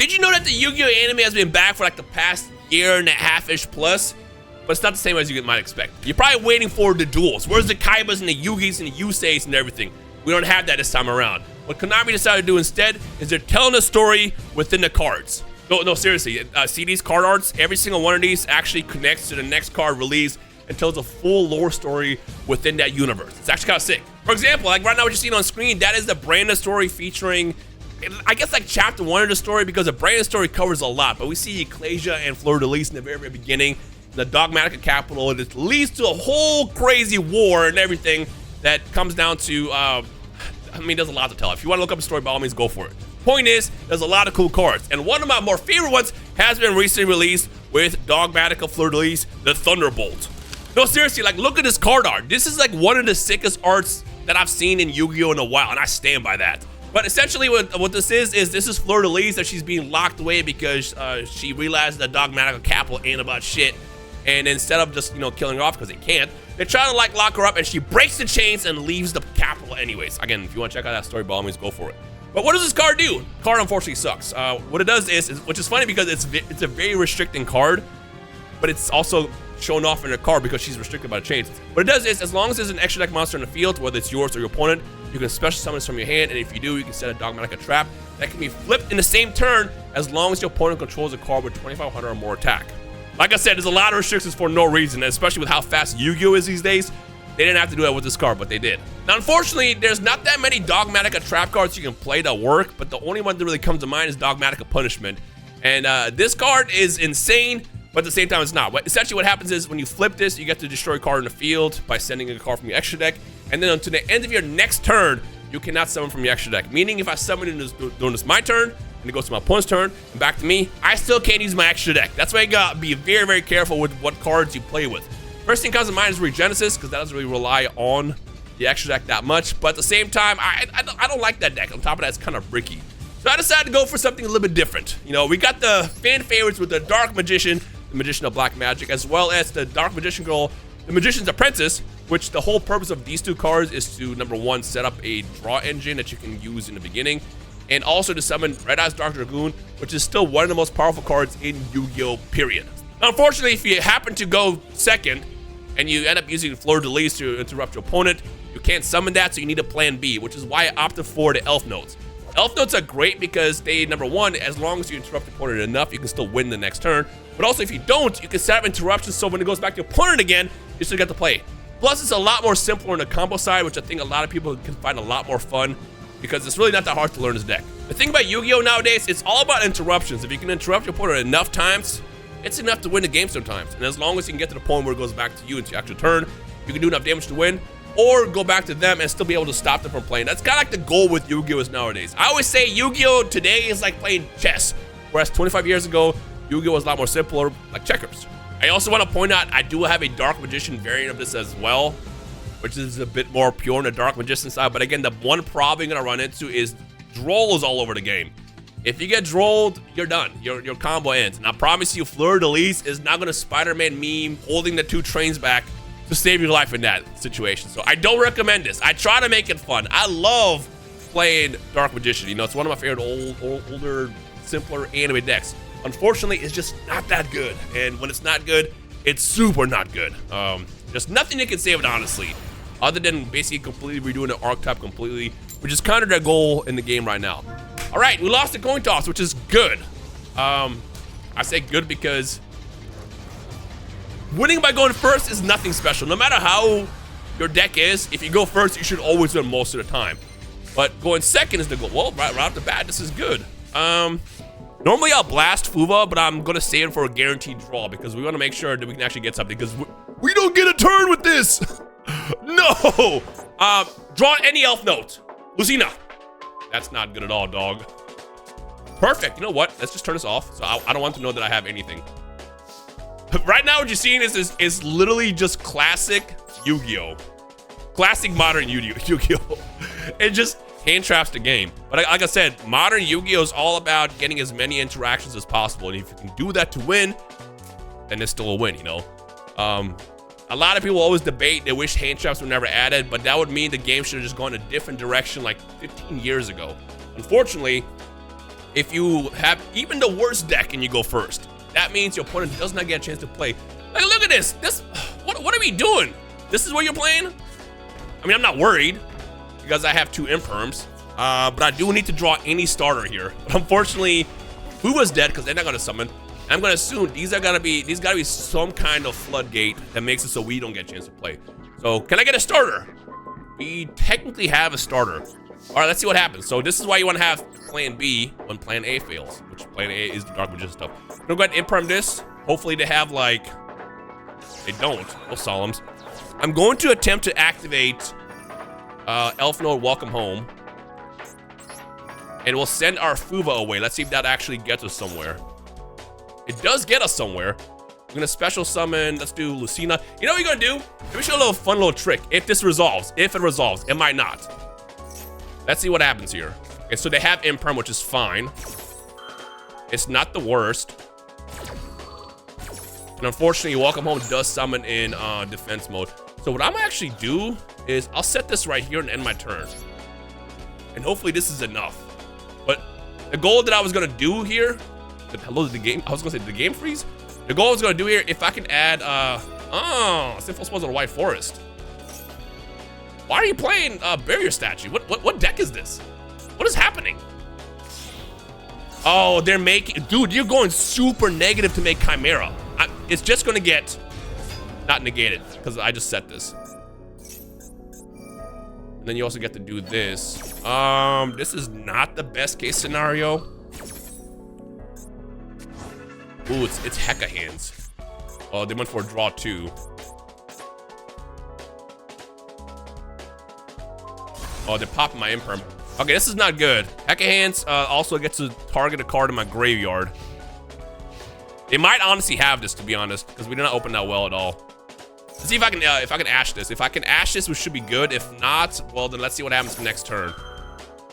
Did you know that the Yu-Gi-Oh anime has been back for like the past year and a half-ish plus? But it's not the same as you might expect. You're probably waiting for the duels. Where's the Kaibas and the Yugis and the Yuseis and everything? We don't have that this time around. What Konami decided to do instead is they're telling a story within the cards. No, seriously. See these card arts? Every single one of these actually connects to the next card release and tells a full lore story within that universe. It's actually kind of sick. For example, like right now what you're seeing on screen, that is the Brandon story featuring, I guess, like chapter 1 of the story, because the Brandon story covers a lot. But we see Ecclesia and Fleurdelis in the very, very beginning, the Dogmatika capital, and it leads to a whole crazy war and everything that comes down to, I mean, there's a lot to tell. If you want to look up the story, by all means, go for it. Point is, there's a lot of cool cards, and one of my more favorite ones has been recently released with Dogmatika Fleurdelis The Thunderbolt. No, seriously, like, look at this card art. This is like one of the sickest arts that I've seen in Yu-Gi-Oh in a while, and I stand by that. But essentially what this is this is Fleurdelis that she's being locked away because she realized that Dogmatika capital ain't about shit. And instead of just, killing her off because they can't, they're trying to like lock her up, and she breaks the chains and leaves the capital anyways. Again, if you want to check out that story, by all means, go for it. But what does this card do? The card unfortunately sucks. What it does is, which is funny because it's a very restricting card, but it's also shown off in her card because she's restricted by the chains. What it does is, as long as there's an extra deck monster in the field, whether it's yours or your opponent, you can special summon this from your hand, and if you do, you can set a Dogmatika trap that can be flipped in the same turn as long as your opponent controls a card with 2,500 or more attack. Like I said, there's a lot of restrictions for no reason, especially with how fast Yu-Gi-Oh is these days. They didn't have to do that with this card, but they did. Now, unfortunately, there's not that many Dogmatika trap cards you can play that work, but the only one that really comes to mind is Dogmatika Punishment. And this card is insane, but at the same time, it's not. Essentially, what happens is when you flip this, you get to destroy a card in the field by sending a card from your extra deck, and then until the end of your next turn, you cannot summon from your extra deck. Meaning, if I summon it during this my turn, and it goes to my opponent's turn, and back to me, I still can't use my extra deck. That's why you gotta be very, very careful with what cards you play with. First thing comes to mind is Regenesis, because that doesn't really rely on the extra deck that much. But at the same time, I don't like that deck. On top of that, it's kind of bricky. So I decided to go for something a little bit different. We got the fan favorites with the Dark Magician, the Magician of Black Magic, as well as the Dark Magician Girl, the Magician's Apprentice, which the whole purpose of these two cards is to, number one, set up a draw engine that you can use in the beginning, and also to summon Red Eyes Dark Dragoon, which is still one of the most powerful cards in Yu-Gi-Oh! Period. Now, unfortunately, if you happen to go second, and you end up using Fleurdelis to interrupt your opponent, you can't summon that, so you need a plan B, which is why I opted for the Elf Notes. Elf Notes are great because they, number one, as long as you interrupt your opponent enough, you can still win the next turn. But also, if you don't, you can set up interruptions, so when it goes back to your opponent again, you still get to play. Plus, it's a lot more simpler on the combo side, which I think a lot of people can find a lot more fun, because it's really not that hard to learn this deck. The thing about Yu-Gi-Oh! Nowadays, it's all about interruptions. If you can interrupt your opponent enough times, it's enough to win the game sometimes. And as long as you can get to the point where it goes back to you into your actual turn, you can do enough damage to win, or go back to them and still be able to stop them from playing. That's kind of like the goal with Yu-Gi-Oh! Nowadays. I always say Yu-Gi-Oh! Today is like playing chess, whereas 25 years ago, Yu-Gi-Oh! Was a lot more simpler, like checkers. I also want to point out, I do have a Dark Magician variant of this as well, which is a bit more pure on the Dark Magician side. But again, the one problem you're going to run into is drolls all over the game. If you get drolled, you're done. Your combo ends. And I promise you, Fleurdelis is not going to Spider-Man meme holding the two trains back to save your life in that situation. So I don't recommend this. I try to make it fun. I love playing Dark Magician. It's one of my favorite older, simpler anime decks. Unfortunately, it's just not that good. And when it's not good, it's super not good. There's nothing you can save it, honestly, other than basically completely redoing the archetype completely, which is kind of their goal in the game right now. All right, we lost the coin toss, which is good. I say good because winning by going first is nothing special. No matter how your deck is, if you go first, you should always win most of the time. But going second is the goal. Well, right off the bat, this is good. Normally I'll blast Fuva, but I'm gonna save it for a guaranteed draw because we want to make sure that we can actually get something, because we don't get a turn with this. No. Draw any elf note. Lucina. That's not good at all, dog. Perfect. You know what? Let's just turn this off. So I don't want to know that I have anything. Right now, what you're seeing is literally just classic Yu-Gi-Oh! Classic modern Yu-Gi-Oh! It just hand traps the game. But like I said, modern Yu-Gi-Oh! Is all about getting as many interactions as possible. And if you can do that to win, then it's still a win, A lot of people always debate, they wish hand traps were never added, but that would mean the game should have just gone a different direction like 15 years ago. Unfortunately, if you have even the worst deck and you go first. That means your opponent does not get a chance to play. Like, look at this. What are we doing? This is what you're playing? I mean, I'm not worried because I have 2 imperms, but I do need to draw any starter here. But unfortunately, Fuwa's dead because they're not gonna summon. I'm gonna assume these gotta be some kind of floodgate that makes it so we don't get a chance to play. So can I get a starter? We technically have a starter. All right, let's see what happens. So this is why you want to have plan B when plan A fails, which plan A is the Dark Magician stuff. I'm gonna go ahead and imperm this. Hopefully they have like, they don't, no solemns. I'm going to attempt to activate Elf Node Welcome Home. And we'll send our Fuwa away. Let's see if that actually gets us somewhere. It does get us somewhere. I'm gonna special summon, let's do Lucina. You know what you're gonna do? Let me show you a little fun little trick. If this resolves, if it resolves, it might not. Let's see what happens here. Okay, so they have imperm, which is fine. It's not the worst. And unfortunately, Welcome Home does summon in defense mode. So what I'm gonna actually do is I'll set this right here and end my turn. And hopefully this is enough. But the goal that I was gonna do here, hello to the game, I was gonna say the game freeze. The goal I was gonna do here, if I can add, Sinful Spells on a White Forest. Why are you playing Barrier Statue? What deck is this? What is happening? Oh, they're making, dude, you're going super negative to make Chimera. It's just gonna get not negated because I just set this. And then you also get to do this. This is not the best case scenario. Ooh, it's Hecka hands. Oh, they went for a draw 2. Oh, they're popping my imperm. Okay, this is not good. Hecka hands also gets to target a card in my graveyard. They might honestly have this, to be honest, because we did not open that well at all. Let's see if I can ash this. If I can ash this, we should be good. If not, well, then let's see what happens next turn.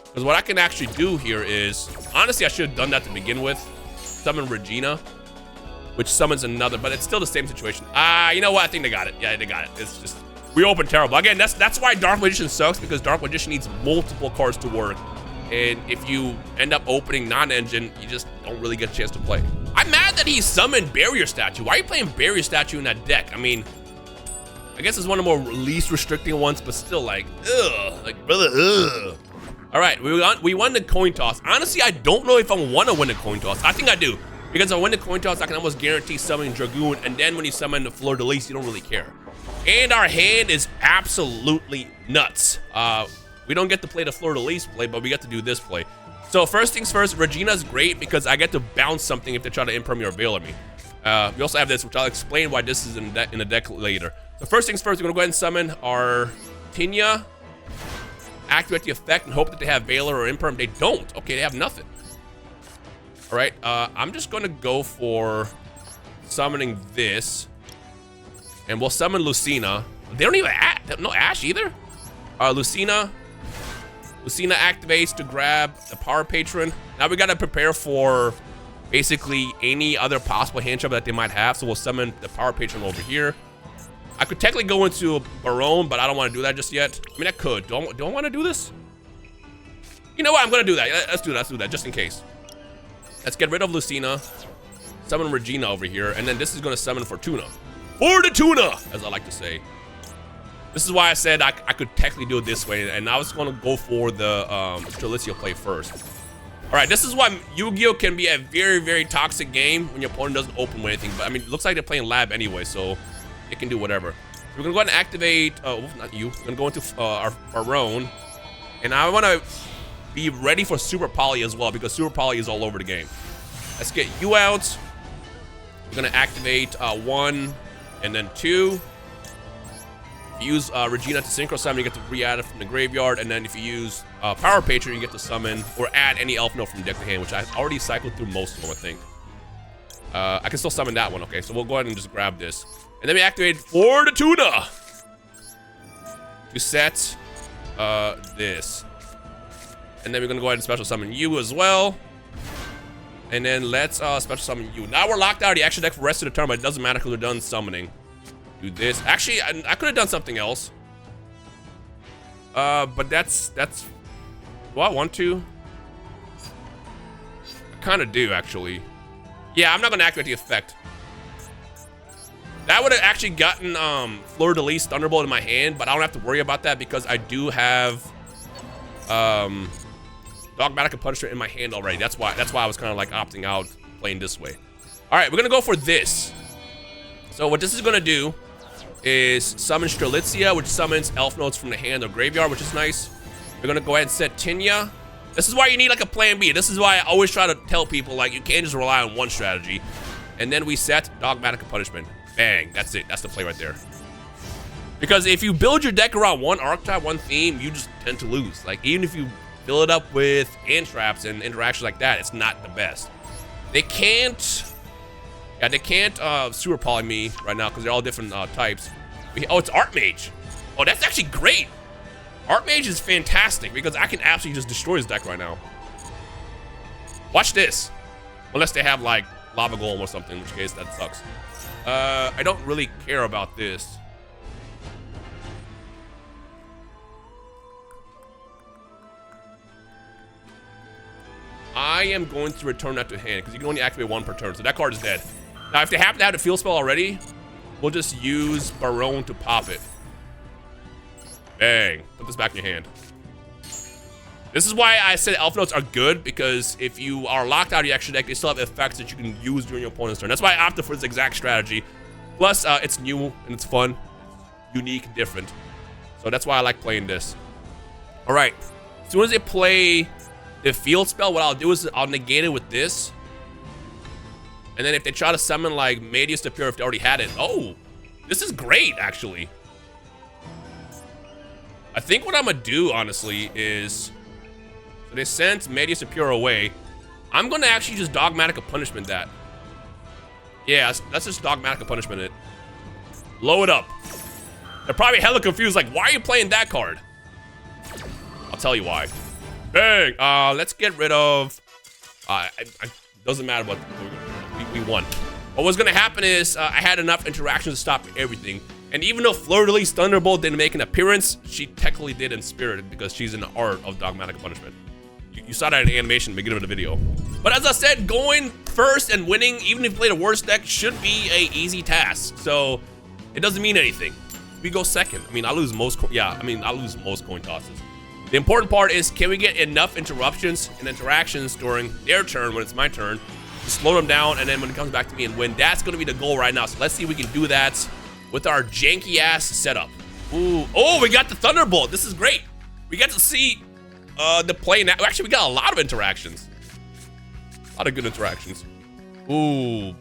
Because what I can actually do here is, honestly, I should have done that to begin with. Summon Regina, which summons another, but it's still the same situation. You know what? I think they got it. Yeah, they got it. It's just, we opened terrible. Again, that's why Dark Magician sucks, because Dark Magician needs multiple cards to work. And if you end up opening non-engine, you just don't really get a chance to play. I'm mad that he summoned Barrier Statue. Why are you playing Barrier Statue in that deck? I mean, I guess it's one of the more least restricting ones, but still like, ugh, like, brother, ugh. All right, we won the coin toss. Honestly, I don't know if I want to win the coin toss. I think I do, because if I win the coin toss, I can almost guarantee summoning Dragoon, and then when you summon the Fleurdelis, you don't really care. And our hand is absolutely nuts. We don't get to play the Fleurdelis play, but we get to do this play. So first things first, Regina's great because I get to bounce something if they try to imperm or veil at me. We also have this, which I'll explain why this is in the deck later. So first things first, we're gonna go ahead and summon our Tinya, activate the effect, and hope that they have Veiler or Imperm. They don't. Okay, they have nothing. All right, I'm just gonna go for summoning this, and we'll summon Lucina. They don't even no Ash either. Lucina activates to grab the Power Patron. Now we gotta prepare for basically any other possible hand trap that they might have. So we'll summon the Power Patron over here. I could technically go into a Barone, but I don't want to do that just yet. I mean, I could. Do I want to do this? You know what? I'm gonna do that. Let's do that just in case. Let's get rid of Lucina. Summon Regina over here, and then this is gonna summon Fortuna. Fortuna, as I like to say. This is why I said I could technically do it this way, and I was gonna go for the Strelitzia play first. All right, this is why Yu-Gi-Oh can be a very, very toxic game when your opponent doesn't open with anything. But I mean, it looks like they're playing Lab anyway, so it can do whatever. So we're gonna go ahead and activate, not you, we're gonna go into our own. And I wanna be ready for Super Poly as well, because Super Poly is all over the game. Let's get you out. We're gonna activate 1 and then 2. If you use Regina to synchro summon, you get to re-add it from the graveyard, and then if you use Power Patron, you get to summon or add any Elf Note from deck to hand, which I've already cycled through most of them, I think. I can still summon that one, okay, so we'll go ahead and just grab this. And then we activate Fortuna to set this. And then we're gonna go ahead and special summon you as well. And then let's special summon you. Now we're locked out of the action deck for the rest of the turn, but it doesn't matter because we're done summoning. Do this. Actually, I could have done something else. But that's. Do I want to? kind of do, actually. Yeah, I'm not going to activate the effect. That would have actually gotten Fleurdelis Thunderbolt in my hand, but I don't have to worry about that because I do have Dogmatika Punishment in my hand already. That's why I was kind of like opting out playing this way. All right, we're going to go for this. So what this is going to do is summon Strelitzia, which summons Elf Notes from the hand or graveyard, which is nice. We're going to go ahead and set Tinya. This is why you need like a plan B. This is why I always try to tell people like you can't just rely on one strategy. And then we set Dogmatika Punishment. Bang, that's it. That's the play right there. Because if you build your deck around one archetype, one theme, you just tend to lose. Like even if you fill it up with hand traps and interactions like that, it's not the best. They can't, yeah, they can't super poly me right now because they're all different types. Oh, it's Archmage. Oh, that's actually great. Archmage is fantastic because I can absolutely just destroy his deck right now. Watch this. Unless they have like Lava Golem or something, in which case that sucks. I don't really care about this. I am going to return that to hand because you can only activate one per turn, so that card is dead. Now, if they happen to have the field spell already, we'll just use Baronne to pop it. Bang. Put this back in your hand. This is why I said Elf Notes are good, because if you are locked out of your extra deck, they still have effects that you can use during your opponent's turn. That's why I opted for this exact strategy. Plus, it's new and it's fun, unique, and different. So that's why I like playing this. All right. As soon as they play the field spell, what I'll do is I'll negate it with this. And then if they try to summon like Medius to Pure if they already had it. Oh, this is great, actually. I think what I'm gonna do, honestly, is so they sent Medius to Pure away. I'm gonna actually just Dogmatika Punishment that. Yeah, that's just Dogmatika Punishment it. Blow it up. They're probably hella confused, like, why are you playing that card? I'll tell you why. Bang! Let's get rid of. Doesn't matter what we won. What was gonna happen is I had enough interactions to stop everything. And even though Fleurdelis Thunderbolt didn't make an appearance, she technically did in spirit because she's in the art of Dogmatika Punishment. You saw that in the animation in the beginning of the video. But as I said, going first and winning, even if you play the worst deck, should be a easy task. So it doesn't mean anything. We go second. I mean, I lose most. I lose most coin tosses. The important part is, can we get enough interruptions and interactions during their turn when it's my turn to slow them down, and then when it comes back to me and win? That's going to be the goal right now. So let's see if we can do that with our janky ass setup. Ooh, oh, we got the Thunderbolt. This is great. We get to see the play now. Actually, we got a lot of interactions. A lot of good interactions. Ooh.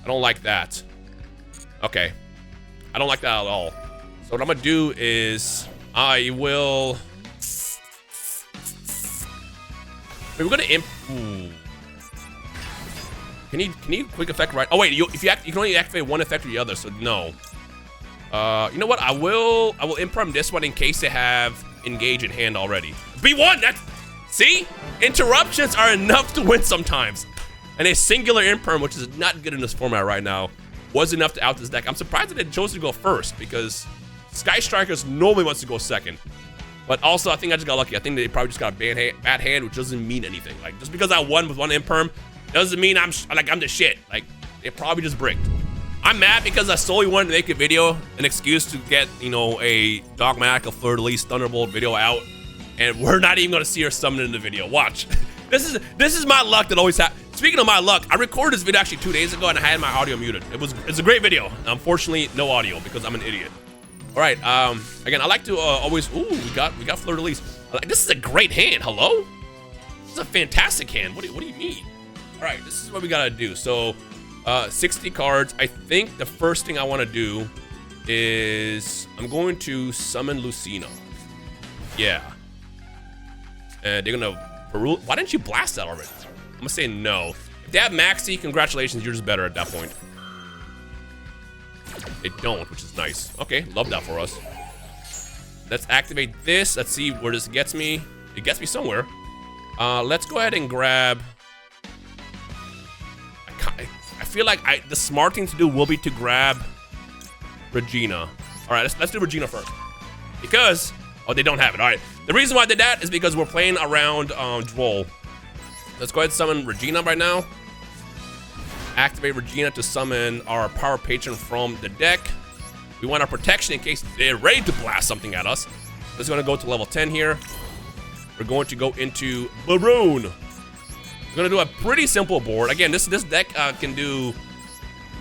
I don't like that. Okay. I don't like that at all. So what I'm gonna do is I will. We're gonna imp. Ooh. Can you quick effect right? Oh wait, you can only activate one effect or the other, so no. You know what? I will imperm this one in case they have engage in hand already. B1. That's see, interruptions are enough to win sometimes, and a singular imperm, which is not good in this format right now, was enough to out this deck. I'm surprised that they chose to go first because Sky Strikers normally wants to go second. But also, I think I just got lucky. I think they probably just got a bad hand, which doesn't mean anything. Like, just because I won with one imperm doesn't mean I'm the shit. Like, they probably just bricked. I'm mad because I solely wanted to make a video, an excuse to get, you know, a Dogmatika Fleurdelis Thunderbolt video out, and we're not even gonna see her summon in the video. Watch. This is my luck that always happens. Speaking of my luck, I recorded this video actually 2 days ago and I had my audio muted. It's a great video. Unfortunately, no audio because I'm an idiot. All right, again, I like to always. Ooh, we got Fleurdelis. This is a great hand. Hello? This is a fantastic hand. What do you mean? All right, this is what we gotta do. So, 60 cards. I think the first thing I want to do is I'm going to summon Lucina. Yeah. And they're gonna. Why didn't you blast that already? I'm gonna say no. If they have Maxi, congratulations, you're just better at that point. They don't, which is nice. Okay, love that for us. Let's activate this. Let's see where this gets me. It gets me somewhere. Let's go ahead and grab. I feel like the smart thing to do will be to grab Regina. All right, let's do Regina first. Because, oh, they don't have it. All right. The reason why I did that is because we're playing around Droll. Let's go ahead and summon Regina right now. Activate Regina to summon our Power Patron from the deck. We want our protection in case they're ready to blast something at us. Let's go to go to level 10 here. We're going to go into Baroon. We're gonna do a pretty simple board. Again, this deck can do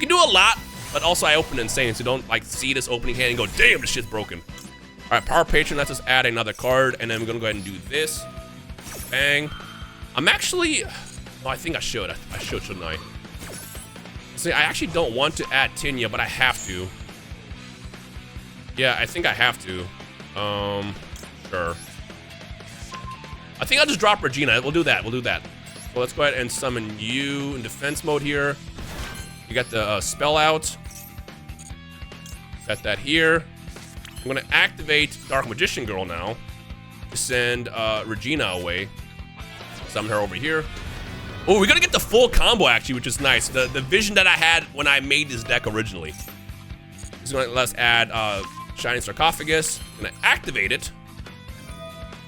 a lot, but also I open insane, so don't like see this opening hand and go, damn, this shit's broken. All right, Power Patron lets us add another card, and then we're gonna go ahead and do this. Bang. I'm actually, oh, I think I should. I should, shouldn't I? See, I actually don't want to add Tinya, but I have to. Yeah, I think I have to. Sure. I think I'll just drop Regina. We'll do that. We'll do that. So let's go ahead and summon you in defense mode here. You got the spell out. Got that here. I'm gonna activate Dark Magician Girl now to send Regina away. Summon her over here. Oh, we're gonna get the full combo actually, which is nice. The vision that I had when I made this deck originally. This is gonna let us add Shining Sarcophagus. I'm gonna activate it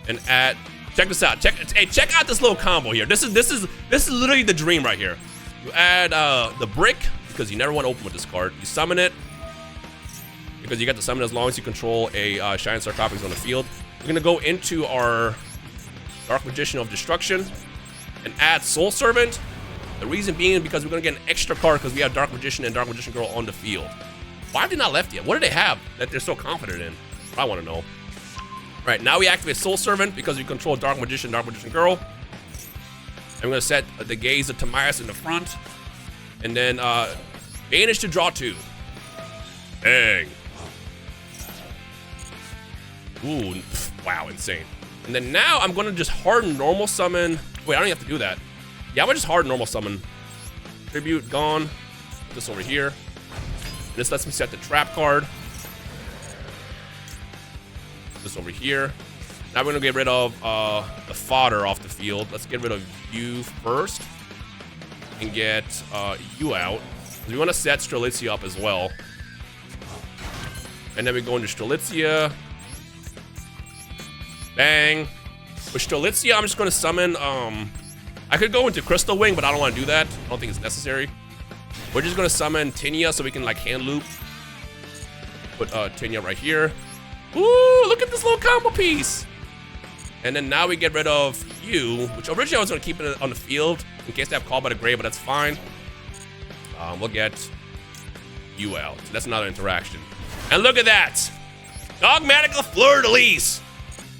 and add. Check this out. Check out this little combo here. This is literally the dream right here. You add the brick because you never want to open with this card. You summon it because you get to summon as long as you control a Shining Sarcophagus on the field. We're gonna go into our Dark Magician of Destruction and add Soul Servant. The reason being because we're gonna get an extra card because we have Dark Magician and Dark Magician Girl on the field. Why have they not left yet? What do they have that they're so confident in? I want to know. All right, now we activate Soul Servant because we control Dark Magician Girl. And we're gonna set the Gaze of Timaeus in the front, and then Banish to draw 2. Dang. Ooh, wow, insane. And then now I'm gonna just harden normal summon. Wait, I don't even have to do that. Yeah, I'm gonna just harden normal summon. Tribute gone. Put this over here. And this lets me set the trap card. This over here. Now we're gonna get rid of the fodder off the field. Let's get rid of you first and get you out. We want to set Strelitzia up as well. And then we go into Strelitzia. Bang. With Strelitzia, I'm just gonna summon. I could go into Crystal Wing, but I don't want to do that. I don't think it's necessary. We're just gonna summon Tinya so we can like hand loop. Put Tinya right here. Ooh, look at this little combo piece. And then now we get rid of you, which originally I was gonna keep it on the field in case they have Call by the Grave, but that's fine. We'll get you out. So that's another interaction. And look at that. Dogmatika Fleurdelis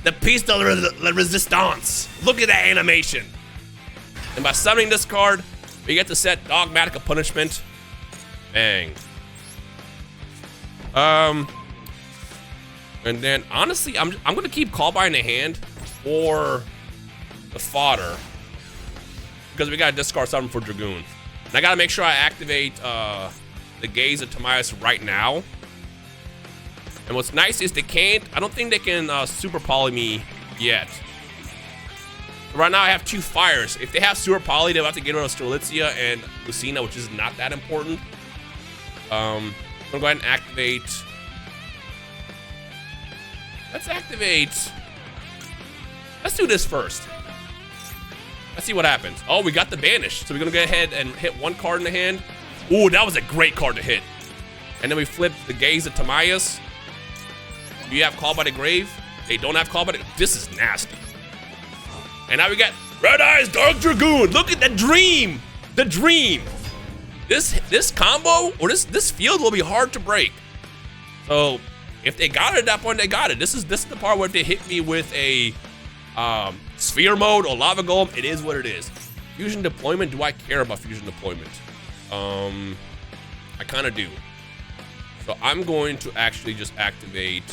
The piece de la resistance. Look at that animation. And by summoning this card, we get to set Dogmatika Punishment. Bang. And then honestly, I'm gonna keep Call by in the hand for the fodder because we gotta discard something for Dragoon. And I gotta make sure I activate the Gaze of Timaeus right now. And what's nice is they can't, I don't think they can super poly me yet. Right now I have 2 fires. If they have super poly, they'll have to get rid of Strelitzia and Lucina, which is not that important. I'm gonna go ahead and activate. Let's do this first. Let's see what happens. Oh, we got the Banish. So we're gonna go ahead and hit 1 card in the hand. Ooh, that was a great card to hit. And then we flip the Gaze of Timaeus. Do you have Call by the Grave? They don't have Call by the Grave. This is nasty. And now we got Red Eyes Dark Dragoon. Look at the dream. The dream. This combo or this field will be hard to break. So if they got it at that point, they got it. This is the part where if they hit me with a sphere mode or lava golem, it is what it is. Fusion deployment. Do I care about fusion deployment? I kind of do. So I'm going to actually just activate.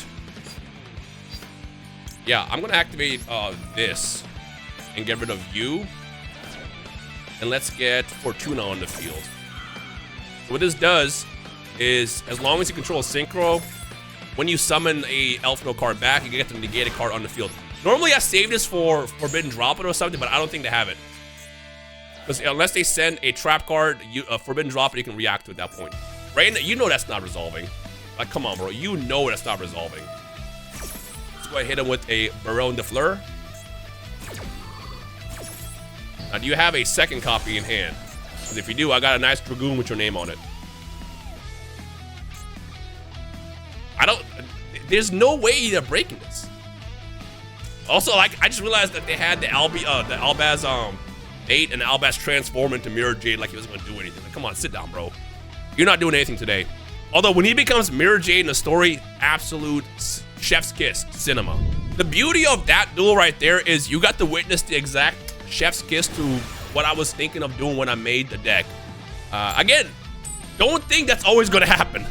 Yeah, I'm gonna activate this and get rid of you. And let's get Fortuna on the field. So what this does is, as long as you control Synchro, when you summon a Elfno card back, you get the negated card on the field. Normally I save this for Forbidden Drop It or something, but I don't think they have it. Because unless they send a trap card, Forbidden Drop It, you can react to at that point. Right? You know that's not resolving. Like, come on, bro. You know that's not resolving. Let's go ahead and hit him with a Baron de Fleur. Now, do you have a second copy in hand? Because if you do, I got a nice Dragoon with your name on it. There's no way they're breaking this. Also, like, I just realized that they had the Albaz 8 and the Albaz transform into Mirror Jade like he wasn't gonna do anything. Like, come on, sit down, bro. You're not doing anything today. Although when he becomes Mirror Jade in the story, absolute chef's kiss cinema. The beauty of that duel right there is you got to witness the exact chef's kiss to what I was thinking of doing when I made the deck. Again, don't think that's always gonna happen.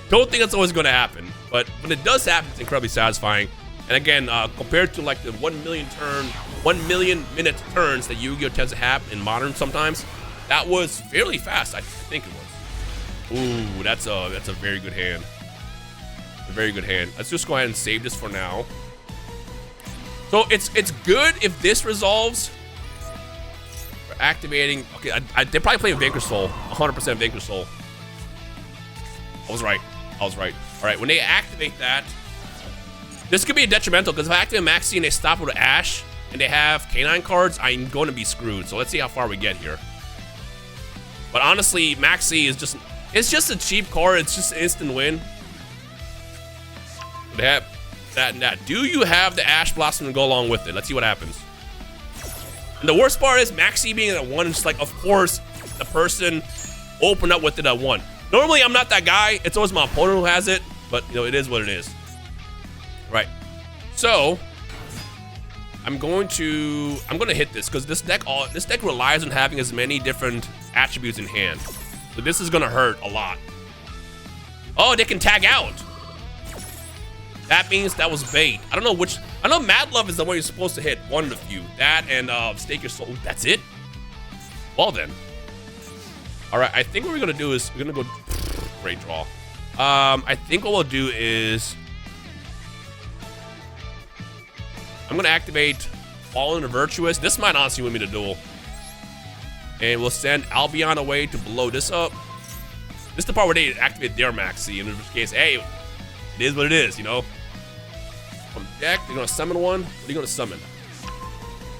Don't think that's always gonna happen. But when it does happen, it's incredibly satisfying. And again, compared to like the 1 million minute turns that Yu-Gi-Oh tends to have in modern sometimes, that was fairly fast. I think it was. Ooh, that's a very good hand. A very good hand. Let's just go ahead and save this for now. So it's good if this resolves. We're activating. Okay, they're probably playing Vanquish Soul. 100% Vanquish Soul. I was right. All right, when they activate that, this could be detrimental because if I activate Maxi and they stop with Ash and they have Canine cards, I'm going to be screwed. So let's see how far we get here. But honestly, Maxi is it's just a cheap card. It's just an instant win. They have that and that. Do you have the Ash Blossom to go along with it? Let's see what happens. And the worst part is Maxi being at 1, it's like, of course, the person opened up with it at 1. Normally, I'm not that guy. It's always my opponent who has it, but you know, it is what it is. Right. So, I'm gonna hit this because this deck relies on having as many different attributes in hand. So this is gonna hurt a lot. Oh, they can tag out. That means that was bait. I don't know which. I know Mad Love is the one you're supposed to hit. One of the few. That and Stake Your Soul. That's it. Well then. All right, I think what we're gonna do is we're gonna go. Great draw. I think what we'll do is I'm gonna activate Fallen or Virtuous. This might honestly win me the duel, and we'll send Albion away to blow this up. This is the part where they activate their Maxi, in which case, hey, it is what it is, you know. From deck, they're gonna summon one. What are you gonna summon?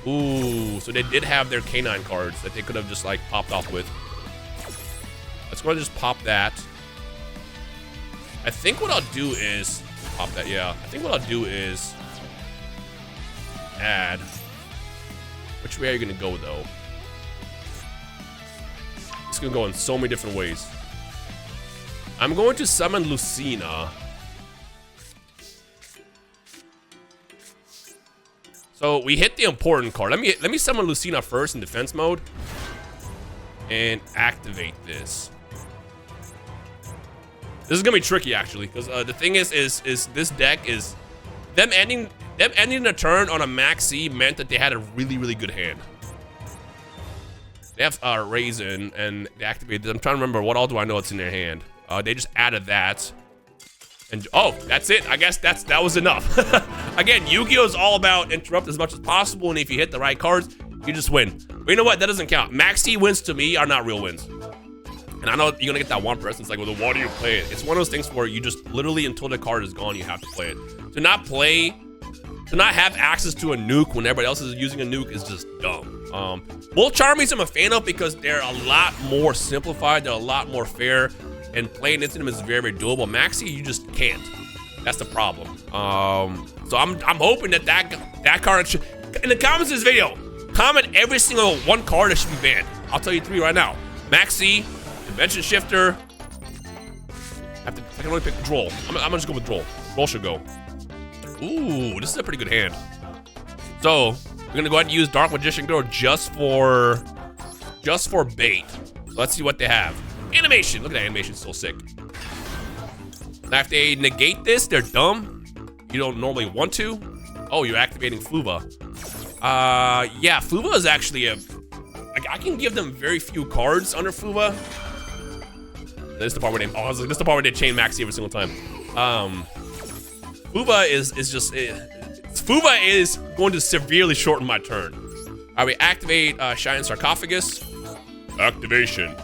Ooh, so they did have their Canine cards that they could have just like popped off with. Let's go ahead and just pop that. I think what I'll do is pop that. Yeah, I think what I'll do is add. Which way are you gonna go though? It's gonna go in so many different ways. I'm going to summon Lucina. So we hit the important card. Let me summon Lucina first in defense mode and activate this. This is gonna be tricky actually, because the thing is this deck is them ending the turn on a Maxi meant that they had a really good hand. They have Raisin and they activated. I'm trying to remember what all do I know what's in their hand. They just added that, and oh, that's it. I guess that was enough. Again, Yu-Gi-Oh is all about interrupt as much as possible, and if you hit the right cards, you just win. But you know what? That doesn't count. Maxi wins to me are not real wins. And I know you're gonna get that one person. It's like, well, then why do you play it? It's one of those things where you just literally until the card is gone, you have to play it. To not have access to a nuke when everybody else is using a nuke is just dumb. Both Charmies I'm a fan of because they're a lot more simplified. They're a lot more fair. And playing into them is very doable. Maxi, you just can't. That's the problem. So I'm hoping that card in the comments of this video, comment every single one card that should be banned. I'll tell you 3 right now. Maxi, Dimension Shifter. I can only pick Droll. I'm gonna just go with Droll. Droll should go. Ooh, this is a pretty good hand. So we're gonna go ahead and use Dark Magician Girl just for bait. So let's see what they have. Animation. Look at that animation, it's so sick. Now if they negate this, they're dumb. You don't normally want to. Oh, you're activating Fuva. Yeah, Fuva is actually I can give them very few cards under Fuva. This is the part where this is the part where they chain Maxi every single time. Fuva Fuva is going to severely shorten my turn. All right, we activate Shine Sarcophagus. Activation.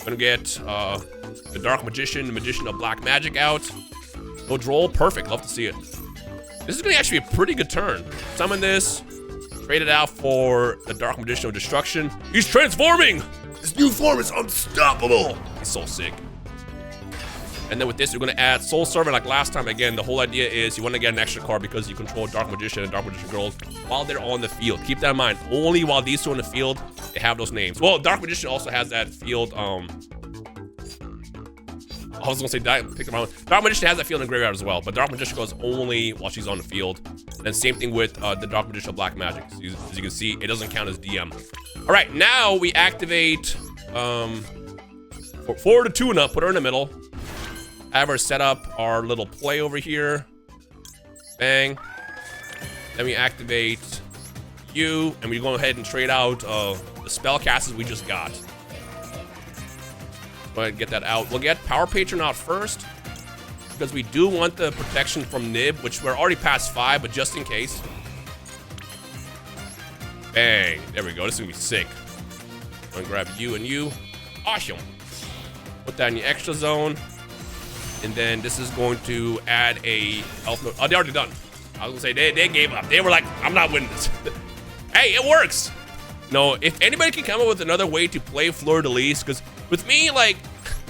Gonna get the Dark Magician, the Magician of Black Magic out. No Droll, perfect, love to see it. This is gonna actually be a pretty good turn. Summon this, Trade it out for the Dark Magician of Destruction. He's transforming! His new form is unstoppable! He's so sick. And then with this, you're gonna add Soul Servant like last time. Again, the whole idea is you wanna get an extra card because you control Dark Magician and Dark Magician Girls while they're on the field. Keep that in mind. Only while these two on the field, they have those names. Well, Dark Magician also has that field, I was gonna say Dark Magician has that field in the graveyard as well, but Dark Magician goes only while she's on the field. And same thing with the Dark Magician of Black Magic. So as you can see, it doesn't count as DM. All right, now we activate for the tune-up, put her in the middle. Have her set up our little play over here. Bang. Then we activate you, and we go ahead and trade out the spellcasters we just got. Go ahead and get that out. We'll get Power Patron out first, because we do want the protection from Nib, which we're already past 5, but just in case. Bang. There we go. This is gonna be sick. I'm gonna grab you and you. Awesome. Put that in the extra zone. And then this is going to add a health node. Oh, they're already done. I was gonna say, they gave up. They were like, I'm not winning this. Hey, it works. No, if anybody can come up with another way to play Fleurdelis, because with me, like,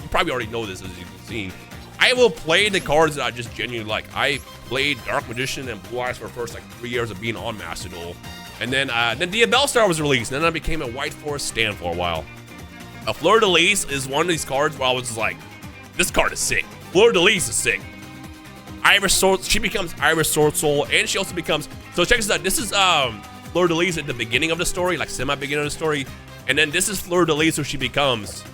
you probably already know this as you can see, I will play the cards that I just genuinely like. I played Dark Magician and Blue Eyes for the first like 3 years of being on Master Duel. And then the Bellstar was released, and then I became a White Forest stan for a while. Fleurdelis is one of these cards where I was just like, this card is sick. Fleurdelis is sick. Iris Sword, she becomes Iris Sword Soul, and she also becomes, so check this out, this is Fleurdelis at the beginning of the story, like semi-beginning of the story, and then this is Fleurdelis who she becomes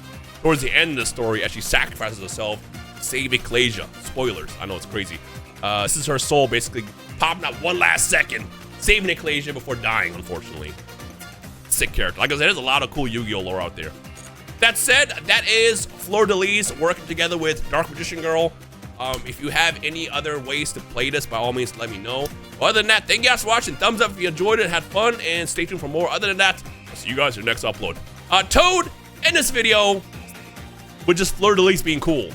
towards the end of the story as she sacrifices herself to save Ecclesia. Spoilers, I know it's crazy. This is her soul basically popping out one last second, saving Ecclesia before dying, unfortunately. Sick character. Like I said, there's a lot of cool Yu-Gi-Oh lore out there. That said, that is Fleurdelis working together with Dark Magician Girl. If you have any other ways to play this, by all means, let me know. Other than that, thank you guys for watching. Thumbs up if you enjoyed it, had fun, and stay tuned for more. Other than that, I'll see you guys in the next upload. Toad, in this video, with just Fleurdelis being cool.